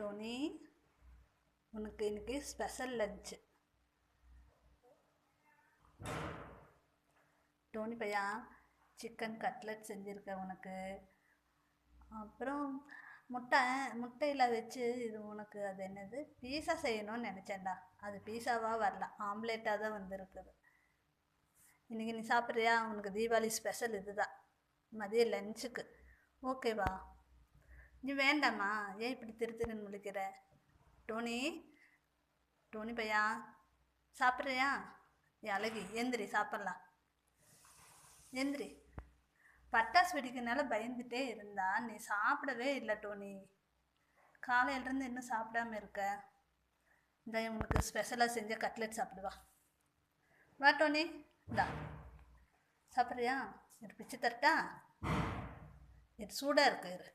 டோனி, உனக்கு இன்னைக்கு special lunch. Dhoni பையா, chicken cutlet செஞ்சுருக்கேன் உனக்கு. அப்புறம் முட்டையில் வச்சு இது உனக்கு அது என்னது பீஸா செய்யணும்னு நினச்சேன்டா. அது பீஸாவாக வரல, ஆம்லேட்டாக தான் வந்திருக்குது. இன்றைக்கி நீ சாப்பிட்றியா? உனக்கு தீபாவளி ஸ்பெஷல் இதுதான் மதிய லஞ்சுக்கு. ஓகேவா? நீ வேண்டாம்மா, ஏன் இப்படி திருன்னு முழிக்கிற? டோனி, டோனி பையா, சாப்பிட்றியா? என் அழகி, எந்திரி சாப்பிட்லாம். எந்திரி. பட்டாசு வெடிக்கிறதுனால பயந்துட்டே இருந்தா, நீ சாப்பிடவே இல்லை டோனி. காலையிலேருந்து இன்னும் சாப்பிடாம இருக்க. இந்த உனக்கு ஸ்பெஷலாக செஞ்ச கட்லெட் சாப்பிடுவா. வா டோனி, இந்தா சாப்பிட்றியா? இது பிச்சு தரட்டா? இது சூடாக இருக்கு. இரு.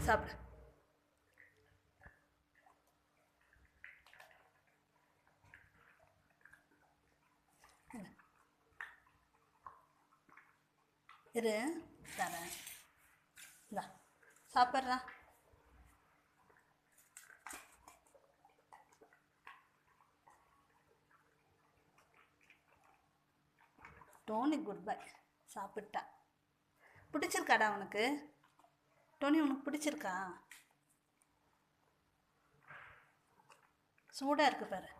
சாப்பிடு. இரு தரேன். இந்தா சாப்பிட்றா. டோனி குட் பை, சாப்பிட்டா. பிடிச்சிருக்காடா உனக்கு? டோனி, உனக்கு பிடிச்சிருக்கா? சூடாக இருக்கு பாரு.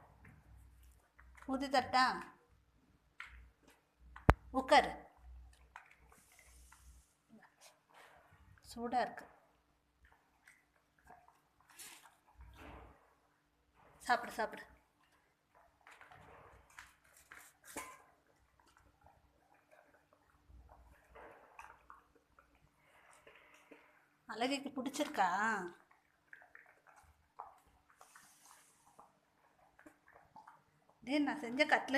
ஊற்றி தரட்டா? உட்காரு. சூடாக இருக்கு. சாப்பிடு சாப்பிடு. அழகிக்கு பிடிச்சிருக்கா? டே, நான் செஞ்ச கட்லெட்